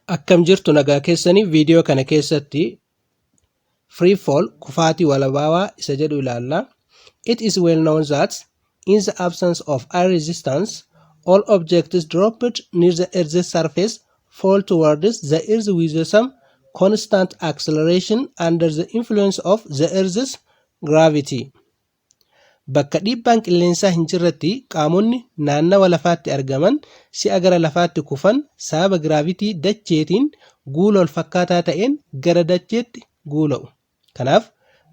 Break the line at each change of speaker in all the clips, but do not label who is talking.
Akkam jirtu nagaa keessanii viidiyoo kana keessatti free fall kufaatii walabaawaa isa jedhu ilaalla. It is well known that in the absence of air resistance, all objects dropped near the Earth's surface fall towards the Earth with some constant acceleration under the influence of the Earth's gravity. Bakka dhiibbaan qilleensaa hin jirretti qaamonni naannawa lafaatti argaman si'a gara lafaatti kufan sababa giraavitii dacheetiin guula ol fakkaataa ta'een gara dacheetti guula'u. Kanaaf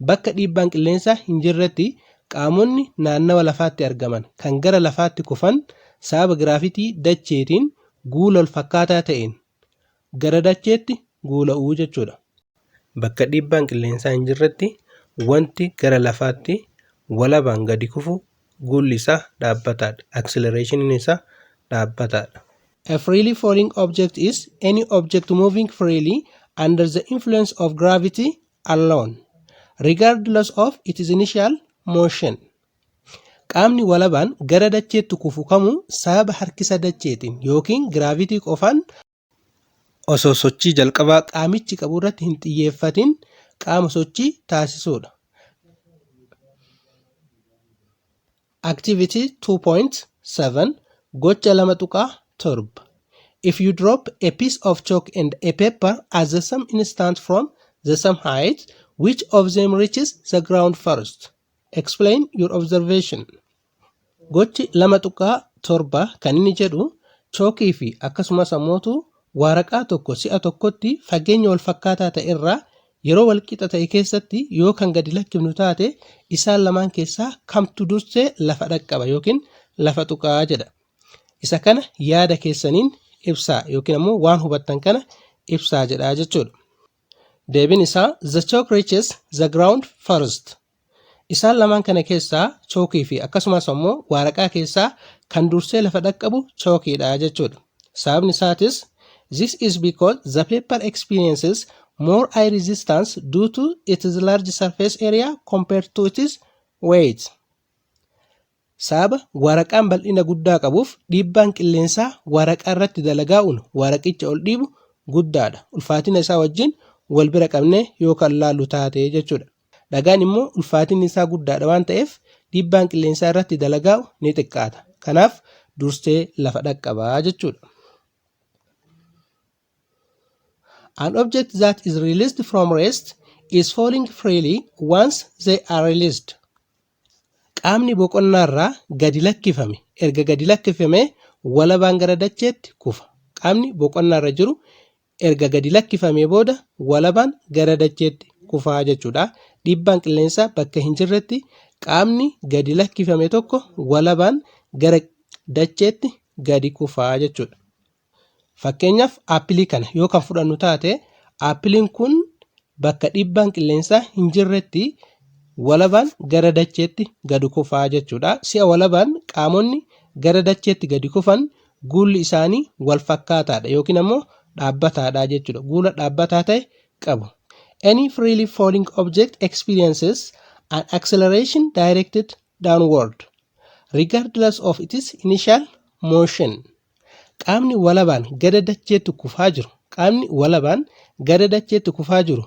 bakka dhiibbaan qilleensaa hin jirretti qaamonni naannawa lafaatti argaman kan gara lafaatti kufan sababa giraavitii dacheetiin guula ol fakkaataa ta'een gara dacheetti guula'u jechuudha. Bakka dhiibbaan qilleensaa hin jirretti wanti gara lafaatti walabaan gadi kufu guulli isaa dhaabbataadha. Acceleration isaa dhaabbataadha. A freely falling object is any object moving freely under the influence of gravity alone, regardless of its initial motion. Qaamni walabaan gara dacheetti kufu kamuu sababa harkisa dacheetiin yookiin giraavitii qofaan osoo sochii jalqabaa qaamichi qabu irratti hin xiyyeeffatin qaama sochii taasisuudha. Activity 2.7 Gocha lama tuqaa torba. If you drop a piece of chalk and a paper at the same instant from the same height, which of them reaches the ground first? Explain your observation. Gochi lama tuqaa torba kan inni jedhu chookii fi akkasumas ammoo waraqaa tokko si'a tokkotti fageenya wal fakkaataa ta'e irraa yeroo wal qixa ta'e keessatti yoo kan gadi lakkifnu taate isaan lamaan keessaa kamtu dursee lafa dhaqqaba yookiin lafa tuqaa jedha. Isa kana yaada keessaniin ibsaa yookiin ammoo waan hubattan kana ibsaa jedha jechuudha. Deebiin isaa the chalk reaches the ground first. Isaan lamaan kana keessaa chookii fi akkasumas ammoo waraqaa keessaa kan dursee lafa dhaqqabu chookiidha jechuudha. Sababni isaatis this is because the paper experiences more air resistance due to its large surface area compared to its weight. Sababa waraqaan bal'ina guddaa qabuuf dhiibbaan qilleensaa waraqaa irratti dalagaa'uun waraqicha ol dhiibu guddaadha. Ulfaatina isaa wajjin wal bira qabnee yoo kan laallu taate jechuudha. Dhagaan immoo ulfaatinni isaa guddaadha waan ta'eef dhiibbaan qilleensaa irratti dalagaa'u ni xiqqaata. Kanaaf dursee lafa dhaqqabaa jechuudha. An object that is released from rest is falling freely once they are released. Qaamni boqonnaarraa gadi lakkifame erga gadi lakkifame walabaan gara dacheetti kufa. Qaamni boqonnaarra jiru erga gadi lakkifame booda walabaan gara dacheetti kufaa jechuudha. Dhiibbaan qilleensaa bakka hin jirretti qaamni gadi lakkifame tokko walabaan gara dacheetti gadi kufaa jechuudha. Fakkeenyaaf aappilii kana yoo kan fudhannu taate aappiliin kun bakka dhiibbaan qilleensaa hin jirretti walabaan gara dacheetti gadi kufaa jechuudha. Si'a walabaan qaamonni gara dacheetti gadi kufan guulli isaanii wal fakkaataadha yookiin ammoo dhaabbataadha jechuudha. Guula dhaabbataa ta'e qabu. Any freely falling object experiences an acceleration directed downward, regardless of its initial motion. Qaamni walabaan gara dacheetti kufaa jiru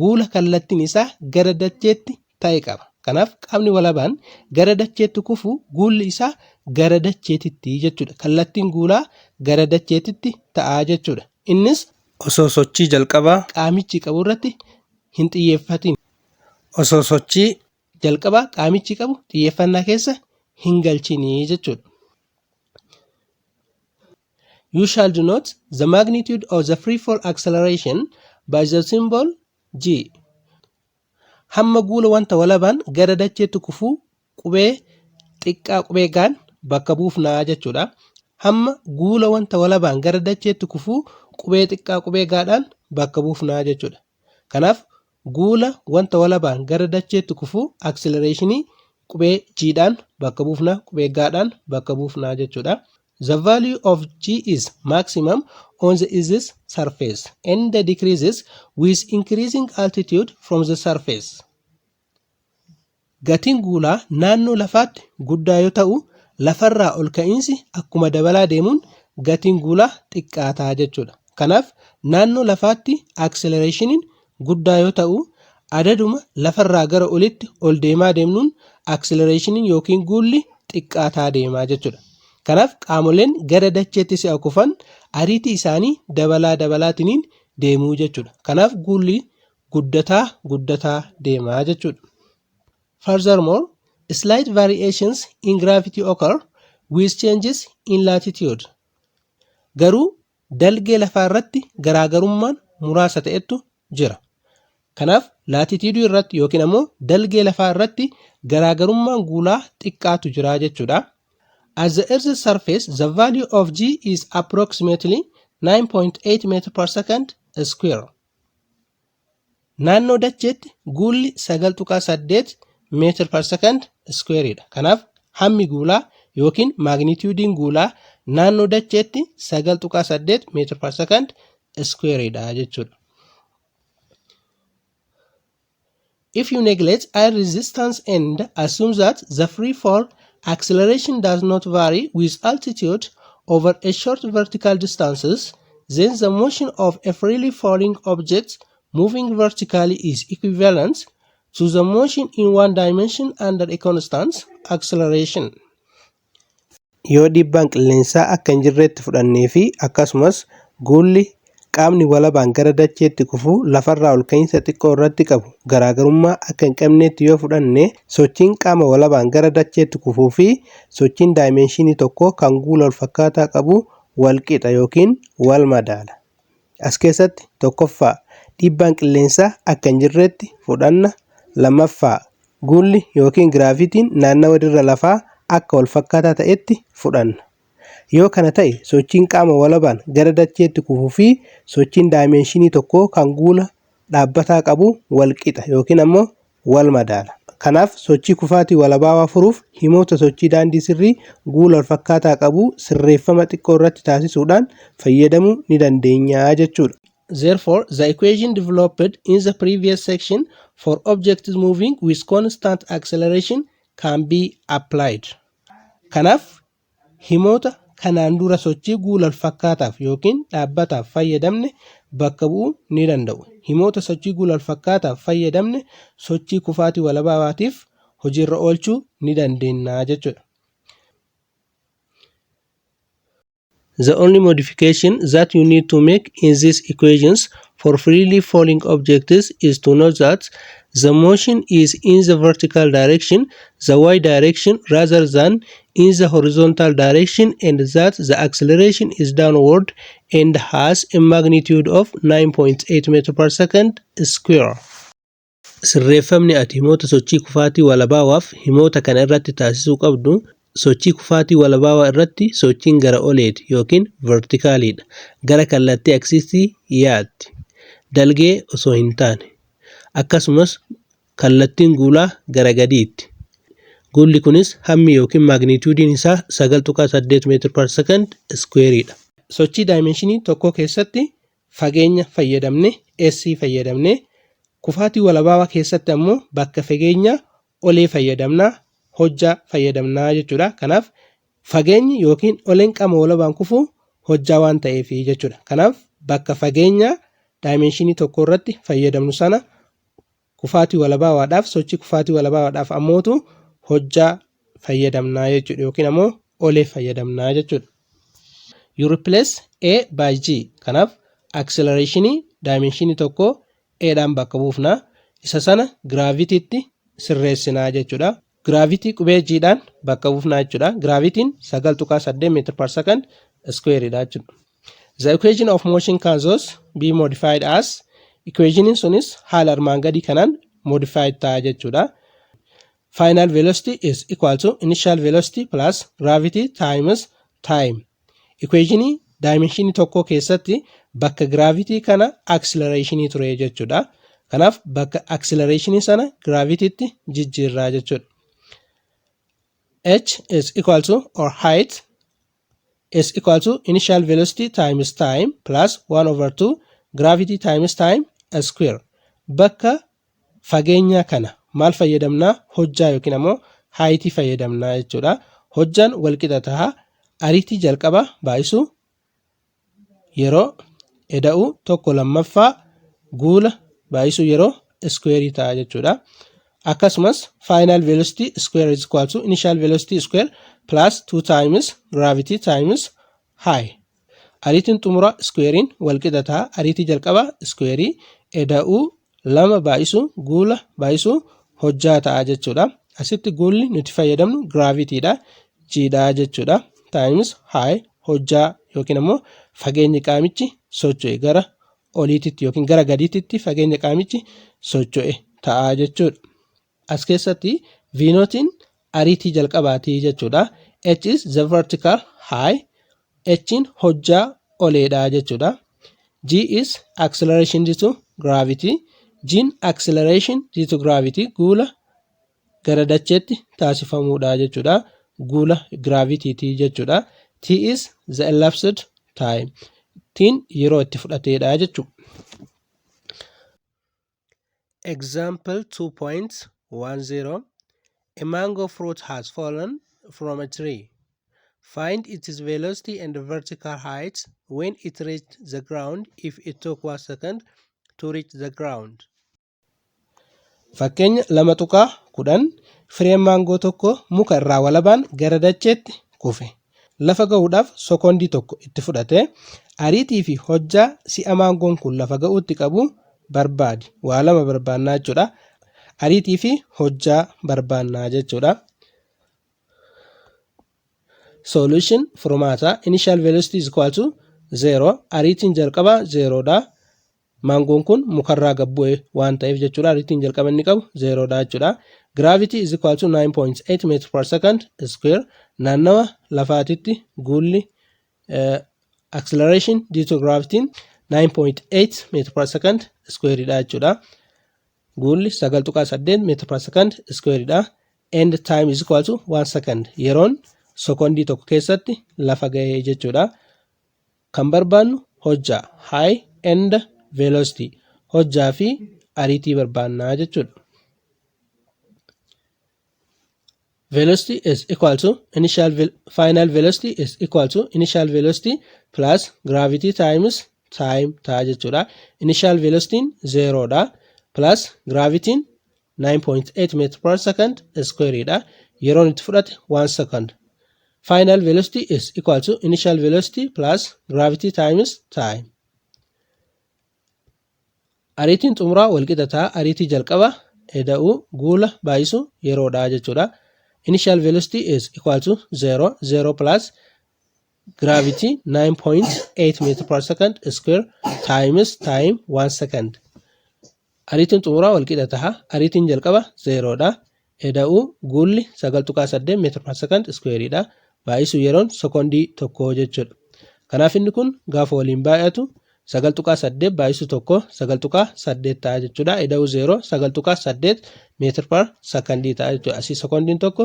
guula kallattiin isaa gara dacheetti ta'e qaba. Kanaaf qaamni walabaan gara dacheetti kufu guulli isaa gara dacheetitti jechuudha. Kallattiin guulaa gara dacheetitti ta'a jechuudha. Innis osoo sochii jalqabaa qaamichi qabu irratti hin xiyyeeffatin. Osoo sochii jalqabaa qaamichi qabu xiyyeeffannaa keessa hin galchinii jechuudha. You shall denote the magnitude of the free fall acceleration by the symbol G. Hamma guula wanta walabaan gara dacheetti kufuu qubee xiqqaa qubee gaan bakka buufnaa jechuudha. Hamma guula wanta walabaan gara dacheetti kufuu qubee xiqqaa qubee gaadhaan bakka buufnaa jechuudha. Kanaaf guula wanta walabaan gara dacheetti kufuu acceleration qubee G'dhaan bakka buufnaa qubee gaadhaan bakka buufnaa jechuudha. The value of G is maximum on the Earth's surface and decreases with increasing altitude from the surface. Gatiin guulaa naannoo lafaatti guddaa yoo ta'u lafarraa ol ka'iinsi akkuma dabalaa deemuun gatiin guulaa xiqqaataa jechuudha. Kanaaf naannoo lafaatti acceleration guddaa yoo ta'u adaduma lafarraa gara olitti ol deemaa deemnuun acceleration yookiin guulli xiqqaataa deemaa jechuudha. Kanaaf qaamoleen gara dacheetti si'a kufan ariitii isaanii dabalaatiin deemuu jechuudha. Kanaaf guulli guddataa deemaa jechuudha. Furthermore, slight variations in gravity occur with changes in latitude. Garuu dalgee lafaa irratti garaagarummaan muraasa ta'etu jira. Kanaaf laatitiiduu irratti yookiin ammoo dalgee lafaa irratti garaagarummaan guulaa xiqqaatu jira jechuudha. At the Earth's surface, the value of G is approximately 9.8 meter per second square. Naannoo dacheetti guulli 9.8 meter per second square dha. Kanaaf hammi guulaa yookiin magnituudiin guulaa naannoo dacheetti 9.8 meter per second square dha jechuudha. If you neglect air resistance and assume that the free fall acceleration does not vary with altitude over a short vertical distances, then the motion of a freely falling object moving vertically is equivalent to the motion in one dimension under a constant acceleration. Yoo dhiibbaan qilleensaa akka hin jirreetti fudhannee fi akkasumas guulli qaamni walabaan gara dacheetti kufu lafarraa ol ka'iinsa xiqqoo irratti qabu garaagarummaa akka hin qabneetti yoo fudhanne sochiin qaama walabaan gara dacheetti kufuu fi sochiin daayimenshinii tokko kan guula wal fakkaataa qabu wal qixa yookiin wal madaala. As keessatti tokkoffaa dhiibbaan qilleensaa akka hin jirreetti fudhanna. Lammaffaa guulli yookiin giraavitiin naannawa dirra lafaa akka wal fakkaataa ta'etti fudhanna. Yoo kana ta'e sochiin qaama walabaan gara dacheetti kufuu fi sochiin daayimenshinii tokko kan guula dhaabbataa qabu wal qixa yookiin ammoo wal madaala. Kanaaf sochii kufaatii walabaawaa furuuf himoota sochii daandii sirrii guula wal fakkaataa qabu sirreeffama xiqqoo irratti taasisuudhaan fayyadamuu ni dandeenya jechuudha. Therefore, the equation developed in the previous section for objects moving with constant acceleration can be applied. Kanaaf himoota kanaan dura sochii guula wal fakkaataaf yookiin dhaabbataaf fayyadamne bakka bu'uu ni danda'u. Himoota sochii guula wal fakkaataaf fayyadamne sochii kufaatii walabaawaatiif hojiirra oolchuu ni dandeenya jechuudha. The only modification that you need to make in these equations for freely falling objects is to know that the motion is in the vertical direction, the y direction, rather than in the horizontal direction, and that the acceleration is downward and has a magnitude of 9.8 meter per second square. Sirreeffamni ati himoota sochii kufaatii walabaawaaf himoota kana irratti taasisuu qabdu sochii kufaatii walabaawaa irratti sochiin gara oleeti yookiin vertikaaliidha. Gara kallattii aksiisii yaatti. Dalgee osoo hin taane. Akkasumas kallattiin guulaa gara gadiitti. Guulli kunis hammi yookiin magnituudiin isaa 9.8 meter per second squareidha. Sochii daayimenshinii tokko keessatti fageenya fayyadamne S fayyadamne kufaatii walabaawaa keessatti ammoo bakka fageenya olee fayyadamnaa hojjaa fayyadamnaa jechuudha. Kanaaf fageenyi yookiin oleen qaama walabaan kufu hojjaa waan ta'eef jechuudha. Kanaaf bakka fageenya daayimenshinii tokko irratti fayyadamnu sana kufaatii walabaawaadhaaf sochii kufaatii walabaawaadhaaf ammootu hojjaa fayyadamnaa jechuudha yookiin ammoo olee fayyadamnaa jechuudha. You replace A by G. Kanaaf accelerationii daayimenshinii tokko A'dhaan bakka buufnaa isa sana giraavitiitti sirreessinaa jechuudha. Gravity qubee G'dhaan bakka buufnaa jechuudha. Gravitiin 9.8 meter per second square dha jechuudha. The equation of motion can thus be modified as equation sunis haala armaan gadii kanaan modified ta'a jechuudha. Final velocity is equal to initial velocity plus gravity times time. Equation dimension tokko keessatti bakka gravity kana accelerationii ture jechuudha. Kanaaf bakka accelerationii sana gravitytti jijjiirraa jechuudha. H is equal to or height is equal to initial velocity times time plus 1/2 gravity times time square. Bakka fageenya kana maal fayyadamnaa hojjaa yookiin ammoo height fayyadamnaa jechuudha. Hojjaan wal qixa ta'a. Ariitii jalqaba baay'isu yeroo eda'uu tokko lammaffaa guula baay'isuu yeroo square ta'a jechuudha. Akkasumas final velocity square is equal to initial velocity square plus 2 times gravity times high. Ariitiin xumura squarein wal qixa ta'a. Ariitii jalqaba square eda'uu lama baay'isuu guula baay'isuu hojjaa ta'a jechuudha. Asitti guulli nuti fayyadamnu gravity dha, g dha jechuudha. Times high hojjaa yookiin ammoo fageenyi qaamichi socho'e gara oliititti yookiin gara gadiititti fageenya qaamichi socho'e ta'a jechuudha. As keessatti v-nootiin ariitii jalqabaatii jechuudha. H is the vertical high. H'n hojjaa oleedha jechuudha. G is acceleration due to gravity. G'n acceleration due to gravity guula gara dacheetti taasifamuudha jechuudha. Guula gravity jechuudha. T is the elapsed time. T'in yeroo itti fudhateedha jechuudha. Example 2.10. A mango fruit has fallen from a tree. Find its velocity and vertical height when it reached the ground if it took 1 second to reach the ground. Fakkeenya 2.10 fireen maangoo tokko muka irraa walabaan gara dacheetti kufe. Lafa ga'uudhaaf sekoondii tokko itti fudhate. Ariitii fi hojjaa si'a maangoon kun lafa ga'uutti qabu barbaadi. Waa lama barbaannaa jechuudha. Ariitii fi hojjaa barbaannaa jechuudha. Solution furmaata initial velocity is equal to 0. Ariitiin jalqaba 0 dha. Maangoon kun mukarraa gabbu'e waan ta'eef jechuudha. Ariitiin jalqaba inni qabu 0 dha jechuudha. Gravity is equal to 9.8 meter per second square. Naannawa lafaatitti guulli acceleration due to gravity 9.8 meter per second square dha jechuudha. Guulli 9.8 meter per second square dha. And time is equal to 1 second. Yeroon sekoondii tokko keessatti lafa ga'ee jechuudha. Kan barbaannu hojjaa high and velocity. Hojjaa fi ariitii barbaannaa jechuudha. Velocity is equal to final velocity is equal to initial velocity plus gravity times time ta'a jechuudha. Initial velocity 0 dha plus gravity 9.8 meter per second square dha. Yeroon itti fudhate 1 second. Final velocity is equal to initial velocity plus gravity times time. Ariitiin xumuraa wal qixa ta'a. Ariitii jalqaba eda'uu guula baay'isuu yeroodha jechuudha. Initial velocity is equal to 0. 0 plus gravity 9.8 meter per second square times time 1 second. Ariitiin xumuraa wal qixa ta'a. Ariitiin jalqaba 0 dha. Eda'uu guulli 9.8 meter per second square dha. Baay'isuu yeroon sekoondii tokko jechuudha. Kanaaf inni kun gaafa waliin baay'atu 9.8 baay'isuu tokko 9.8 ta'a jechuudha. Eda'uu 0 9.8 meter per second ta'a jechuudha. Asii sekoondiin tokko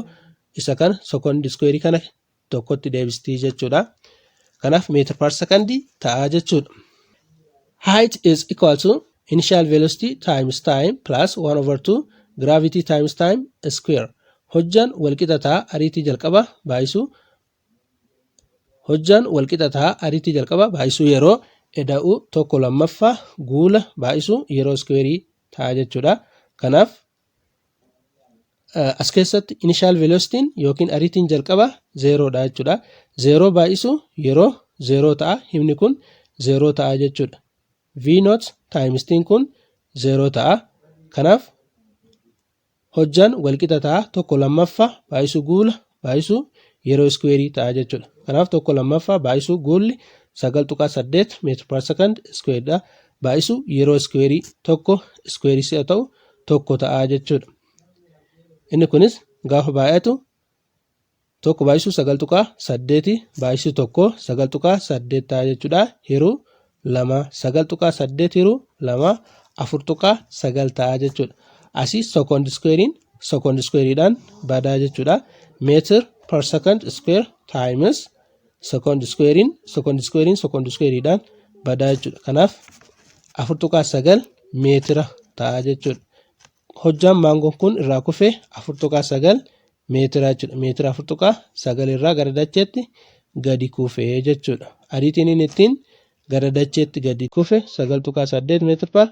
isa kana sekoondii square kana tokkotti deebistii jechuudha. Kanaaf meter per second ta'a jechuudha. Height is equal to initial velocity times time plus 1/2 gravity times time square. Hojjaan wal qixa ta'a. Ariitii jalqaba baay'isuu hojjaan wal qixa ta'a. Ariitii jalqaba baay'isuu yeroo eda'uu tokko lammaffaa guula baay'isuu yeroo square ta'a jechuudha. Kanaaf as keessatti initial velocity yookiin ariitiin jalqaba 0 dha jechuudha. 0 baay'isuu yeroo 0 ta'a. Himni kun 0 ta'a jechuudha. v0 times t kun 0 ta'a. Kanaaf hojjaan wal qixa ta'a. Tokko lammaffaa baay'isuu guula baay'isuu yeroo square ta'a jechuudha. Kanaaf tokko lammaffaa baay'isuu guulli 9.8 meter per second square dha. Baay'isuu yeroo square tokko square si'a ta'u tokko ta'a jechuudha. Inni kunis gaafa baay'atu tokko baay'isuu 9.8 baay'isuu tokko 9.8 ta'a jechuudha. Hiruu 2 9.8 hiruu 2 4.9 ta'a jechuudha. Asii sekoondii squareedhaan badaa jechuudha. Meter per second square times sekoondii squareedhaan badaa jechuudha. Kanaaf 4.9 meetira ta'a jechuudha. Hojjaan maangoon kun irraa kufee 4.9 meetira jechuudha. Meetira 4.9 irraa gara dacheetti gadi kufee jechuudha. Ariitiin inni ittiin gara dacheetti gadi kufe 9.8 meetira per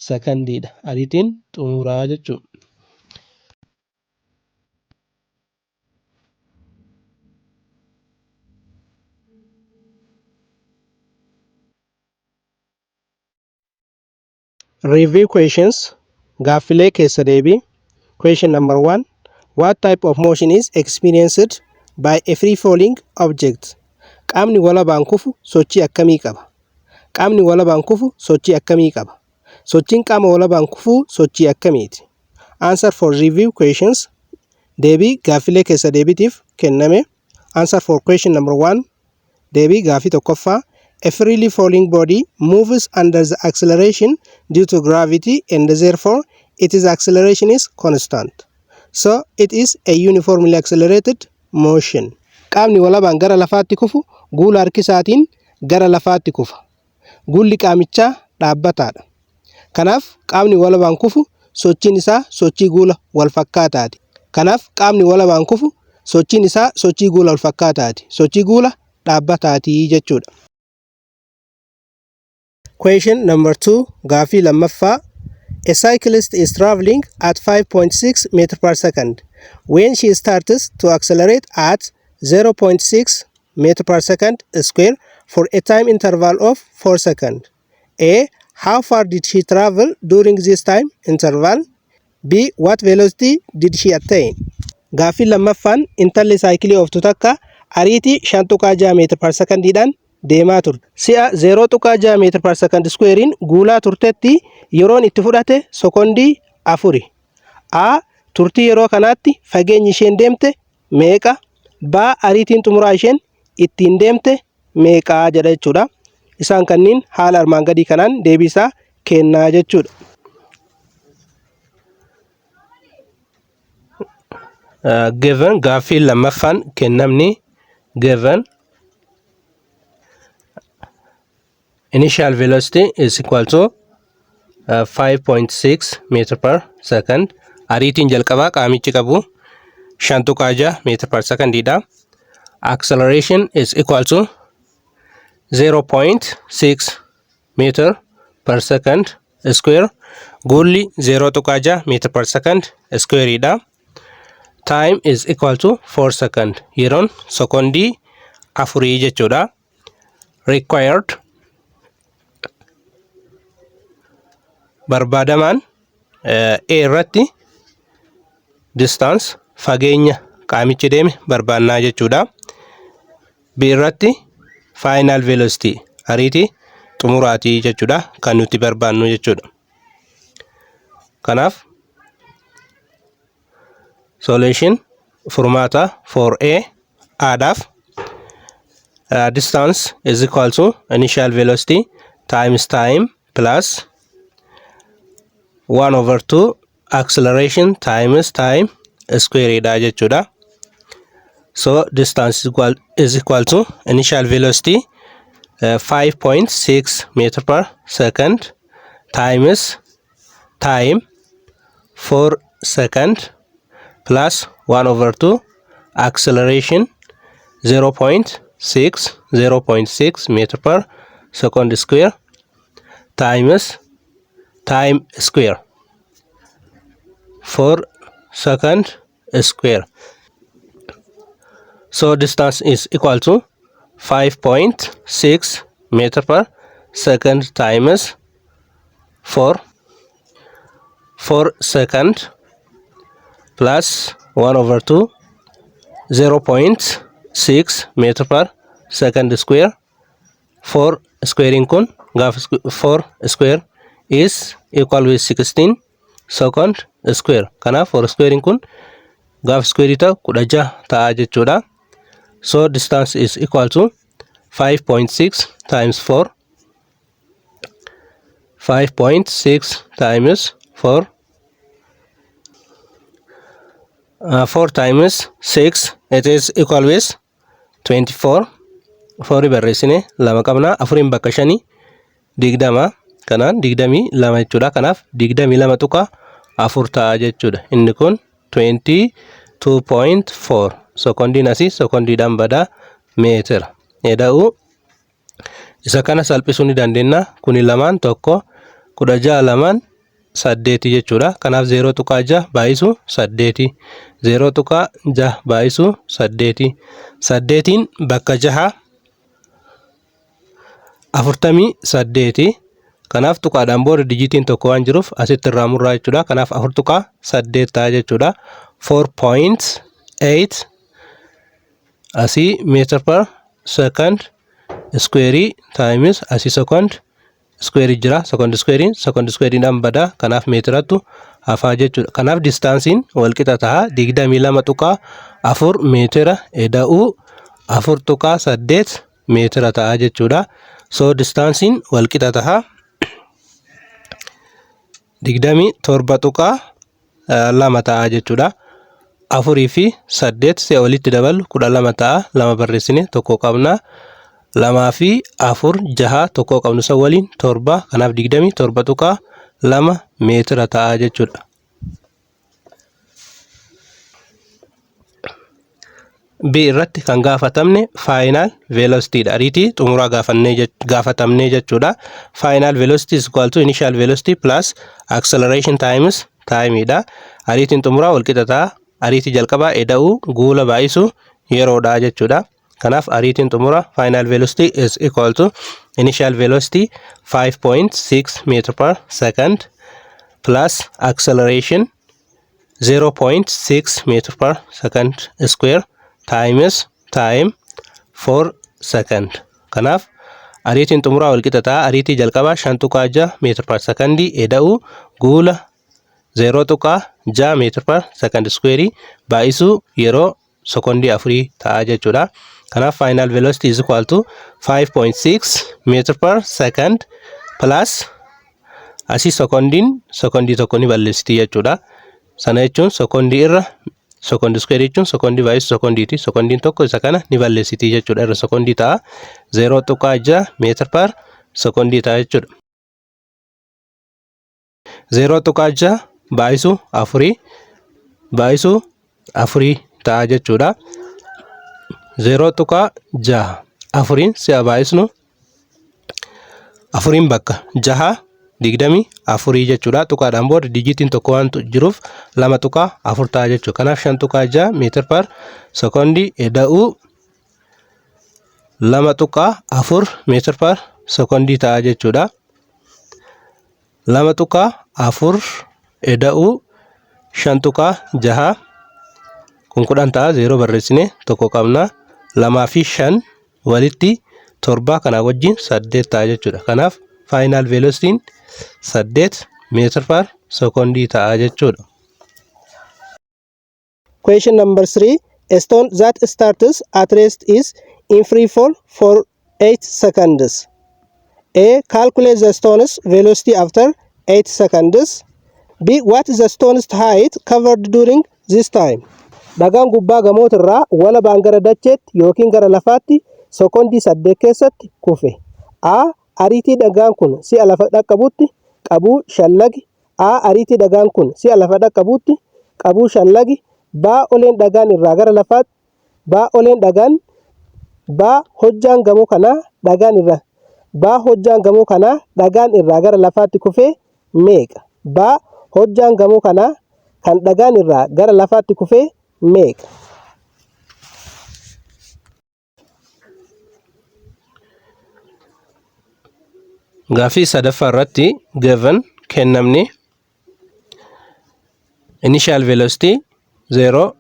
sekandiidha. Ariitiin xumuraa jechuudha. Review questions. Gaaffilee keessa deebii. Question number 1. What type of motion is experienced by a free falling object? Qaamni walabaan kufu sochii akkamii qaba? Qaamni walabaan kufu sochii akkamii qaba? Sochiin qaama walabaan kufuu sochii akkamiiti? Answer for review questions. Deebii gaaffilee keessa deebitiif kenname. Answer for question number 1. Deebii gaaffii tokkoffaa. A freely falling body moves under the acceleration due to gravity and therefore its acceleration is constant. So it is a uniformly accelerated motion. Qaamni walabaan gara lafaatti kufu guula harkisaatiin gara lafaatti kufa. Guulli qaamichaa dhaabbataadha. Kanaaf qaamni walabaan kufu sochiin isaa sochii guula wal fakkaataati. Kanaaf qaamni walabaan kufu sochiin isaa sochii guula wal fakkaataati. Sochii guula dhaabbataati jechuudha. Question number 2. Gaaffii lammaffaa. A cyclist is traveling at 5.6 meters per second. When she starts to accelerate at 0.6 meters per second square for a time interval of 4 seconds. A. How far did she travel during this time interval? B. What velocity did she attain? Gaaffii lammaffaan intalli saayikilii ooftu takka ariitii 5.6 meetira per sekandiidhaan deemaa turte. Si'a 0.6 meetira per second squarein guulaa turtetti yeroon itti fudhate sekondii 4. A. Turtii yeroo kanaatti fageenyi isheen deemte meeqa? B. Ariitiin xumuraa isheen ittiin deemte meeqa jedha jechuudha. Isaan kanniin haala armaan gadii kanaan deebii isaa kennaa jechuudha. Given gaaffii lammaffaan kennamni given initial velocity is equal to 5.6 meter per second. Ariitiin jalqabaa qaamichi qabu 5.6 meter per secondidha. Acceleration is equal to 0.6 meter per second square. Guulli 0.6 meter per second square idha. Time is equal to 4 second. Yeroon sekondii 4 jechuudha. Required barbaadamaan A irratti distance fageenya qaamichi deeme barbaannaa jechuudha. B irratti final velocity ariitii xumuraatii jechuudha kan nuti barbaannu jechuudha. Kanaaf solution furmaata for A aadaaf distance is equal to initial velocity times time plus 1/2 acceleration times time square idha jechuudha. So distance is equal to initial velocity 5.6 meter per second times time 4 second plus 1/2 acceleration 0.6 meter per second square times time square 4 second square. So distance is equal to 5.6 meter per second times 4 second plus 1/2 0.6 meter per second square. 4 squaring kun gaaf 4 square is equal with 16 second square. Kanaaf 4 squaring kun gaaf square ta'u 16 ta'a jechuudha. So distance is equal to 5.6 times 4. 5.6 times 4. 4 times 6 it is equal with 24. 4 barreessine lama qabna. 4 bakka 5 digdama. Kanaan 22 jechuudha. Kanaaf 22 tuqa 4 ta'a jechuudha. Inni kun 22.4 sekondiin asii sekondiidhaan bada meetira. Eda'u isa kana salphisuu ni dandeenya. Kuni lamaan tokko 16 lamaan 8 jechuudha. Kanaaf 0.6 baay'isu 8 0.6 baay'isu 8 8 bakka 6 48. Kanaaf tuqaadhaan booda dijitiin tokko waan jiruuf asitti irraa murraa jechuudha. Kanaaf 4.8 ta'a jechuudha. 4.8 asii meter per second square times asii second square jira. Second square dhaan bada. Kanaaf meetiratu hafaa jechuudha. Kanaaf distaansiin walqixa ta'a 22.4 meetira eda'uu 4.8 meetira ta'a jechuudha. So distaansiin walqixa ta'a 27.2 ta'a jechuudha. 4 fi 8 si'a walitti dabalu 12 ta'a. 2 barreessine tokko qabna. 2 fi 4 6 tokko qabnu isa waliin 7. Kanaaf 27.2 meetira ta'a jechuudha. B irratti kan gaafatamne final velocity dha. Ariitii xumuraa gaafatamne jechuudha. Final velocity is equal to initial velocity plus acceleration times time dha. Ariitiin xumuraa walqixa ta'a. Ariitii jalqabaa eda'uu guula baay'isu yeroodha jechuudha. Kanaaf ariitiin xumuraa final velocity is equal to initial velocity 5.6 meter per second plus acceleration 0.6 meter per second square times time 4 second. Kanaaf ariitiin xumuraa walqixa ta'a. Ariitii jalqabaa 5.6 meter per second eda'uu guula 0.6 meter per second square baay'isu yeroo sekondii 4 ta'a jechuudha. Kanaaf final velocity is equal to 5.6 meter per second plus asii sekondii tokko ni balleessiti jechuudha. Sana jechuun sekondii irra second square jechuun sekondii baay'isu sekondiiti. Sekondiin tokko isa kana ni balleessiti jechuudha. Irra sekondii ta'a 0.6 meter per sekondii ta'a jechuudha. 0.6 baay'isu 4 ta'a jechuudha. 0.6 4 si'a baay'isnu 4 bakka 6 24 jechuudha. Tuqaadhaan booda dijitiin tokko waan jiruuf 2.4 ta'a jechuudha. Kanaaf 5.6 meter per secondii eda'uu 2.4 meter per secondii ta'a jechuudha. 2.4 eda'uu 5.6 kun 10 ta'a. 0 barreessine tokko qabna. 2 fi 5 walitti 7 kana wajjin 8 ta'a jechuudha. Kanaaf final velocity 8 meter per secondii ta'a jechuudha.
Question number 3. A stone that starts at rest is in free fall for 8 seconds. A. Calculate the stone's velocity after 8 seconds. B. What is the stone's height covered during this time? Dhagaan gubbaa gamootirraa walabaan gara dacheetti yookiin gara lafaatti sekondii 8 keessatti kufe. A. Ariitii dhagaan kun si'a lafa dhaqqabutti qabuu shallagi. A. Ariitii dhagaan kun si'a lafa dhaqqabutti qabuu shallagi. B. Oleen dhagaan irraa gara lafaatti. B. Oleen dhagaan. B. Hojjaan gamoo kanaa dhagaan irraa. B. Hojjaan gamoo kanaa dhagaan irraa gara lafaatti kufee meeqa? B. Hojjaan gamoo kanaa kan dhagaan irraa gara lafaatti kufee meeqa?
Gaaffii sadaffaa irratti given kennamni initial velocity 0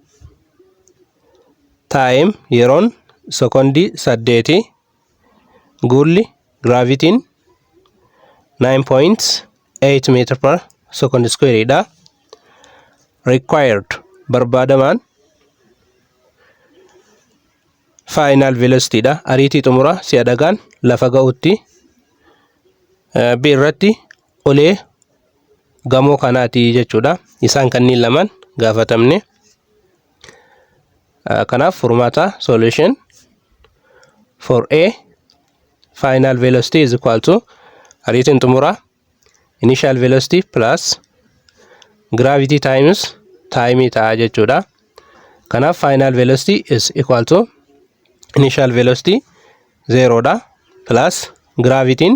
time yeroon sekondii 8 guulli gravity 9.8 meter per second square dha. Required barbaadamaan final velocity dha. Ariitii xumuraa si'a dhagaan lafa ga'utti. B irratti olee gamoo kanaati jechuudha. Isaan kanneen lamaan gaafatamne. Kanaaf furmaata solution for A final velocity is equal to ariitiin xumuraa initial velocity plus gravity times time ta'a jechuudha. Kanaaf final velocity is equal to initial velocity 0 dha plus Gravity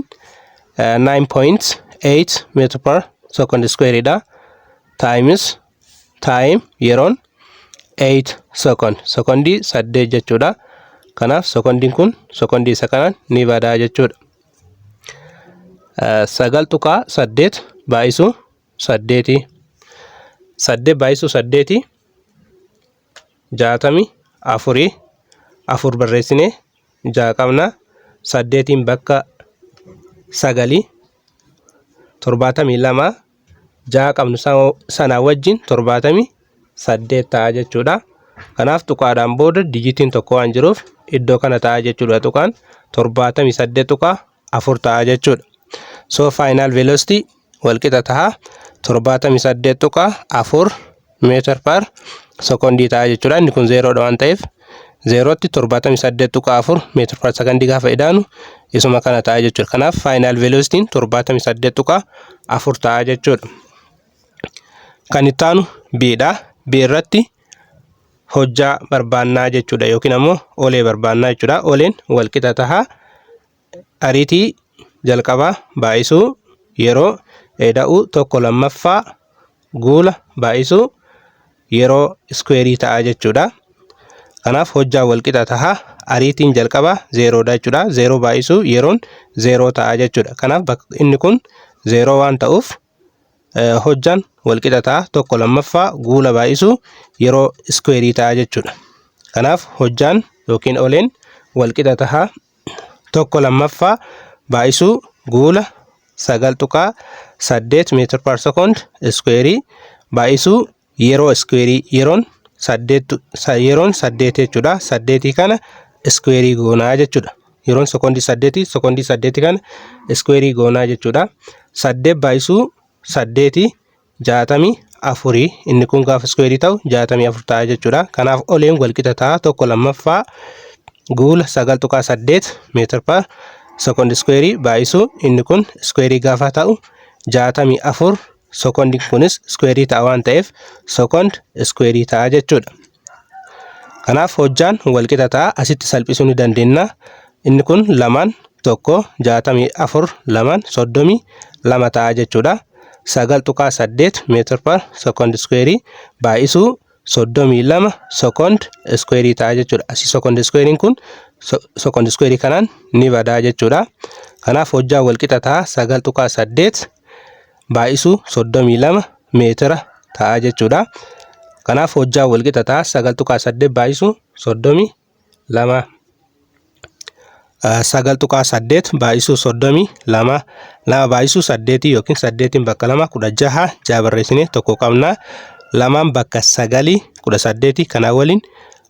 9.8 meter per second square dha. Time yeroon 8 second. Secondii 8 jechuudha. Kanaaf secondiin kun secondii isa kanaan ni badaa jechuudha. 9.8 baay'isuu 8. 8 baay'isuu 8 64 4 barreessinee 6 qabna. 8 bakka 9 72 6 qabnu sana wajjin 78 ta'a jechuudha. Kanaaf tuqaadhaan booda dijitiin tokko waan jiruuf iddoo kana ta'a jechuudha. Tuqaan 78.4 ta'a jechuudha. So final velocity walqixa ta'a 78.4 meter per second ta'a jechuudha. Inni kun 0 dha waan ta'eef 0tti 78.4 meter per second gaafa idaanu isuma kana ta'a jechuudha. Kanaaf final velocity 78.4 ta'a jechuudha. Kan itti aanu B dha. B irratti hojjaa barbaannaa jechuudha yookiin ammoo olee barbaannaa jechuudha. Oleen walqixa ta'a ariitii jalqabaa baay'isuu yeroo eda'uu tokko lammaffaa guula baay'isuu yeroo square ta'a jechuudha. Kanaaf hojjaa walqixa ta'a ariitiin jalqabaa 0 dha jechuudha. 0 baay'isuu yeroon 0 ta'a jechuudha. Kanaaf inni kun 0 waan ta'uuf hojjaan walqixa ta'a tokko lammaffaa guula baay'isuu yeroo square ta'a jechuudha. Kanaaf hojjaan yookiin oleen walqixa ta'a tokko lammaffaa baay'isuu guula 9.8 meter per second square baay'isuu yeroo square yeroon 8 jechuudha. 8 kana square goonaa jechuudha. Yeroon secondii 8 kana square goonaa jechuudha. 8 baay'isuu 8 64 inni kun gaafa square ta'u 64 ta'a jechuudha. Kanaaf oleen walqixa ta'a tokko lammaffaa guula 9.8 meter per second square baay'isuu inni kun square gaafa ta'u 64 secondin kunis square ta'a waan ta'eef second square ta'a jechuudha. Kanaaf hojjaan walqixa ta'a asitti salphisuu ni dandeenya. Inni kun 2 1 64 2 32 ta'a jechuudha. 9.8 meter per second square baay'isuu 32 second square ta'a jechuudha. Asii second square kun second square kanaan ni badaa jechuudha. Kanaaf hojjaa walqixa ta'a 9.8 baay'isuu 32 meetira ta'a jechuudha. Kanaaf hojjaa walqixa ta'a 9.8 baay'isuu 32 9.8 baay'isuu 32 baay'isuu 8 yookiin 8 bakka 2 16 6 barreessinee tokko qabna. 2 bakka 9 18 kana waliin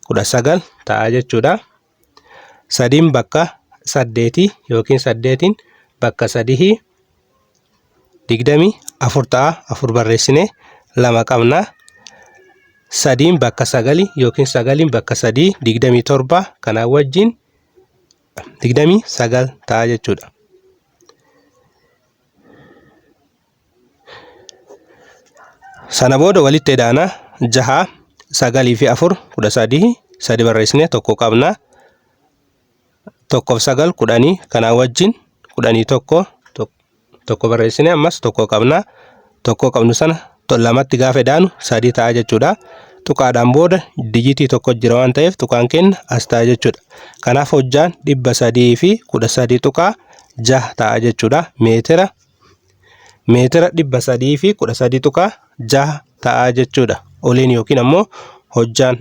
19 ta'a jechuudha. 3 bakka 8 yookiin 8 bakka 3 24 ta'a. 4 barreessinee 2 qabna. 3 bakka 9 yookiin 9 bakka 3 27 kana wajjin 29 ta'a jechuudha. Sana booda walitti idaana 6 9 fi 4 13 3 barreessinee tokko qabna. 1 9 10 kana wajjin 11 tokko barreessinee ammas tokko qabna. Tokko qabnu sana lamatti gaafa idaanu 3 ta'a jechuudha. Tuqaadhaan booda dijitii tokko jira waan ta'eef tuqaan keenya as ta'a jechuudha. Kanaaf hojjaan 300 fi 13.6 ta'a jechuudha. Meetira 300 fi 13.6 ta'a jechuudha. Oleen yookiin ammoo hojjaan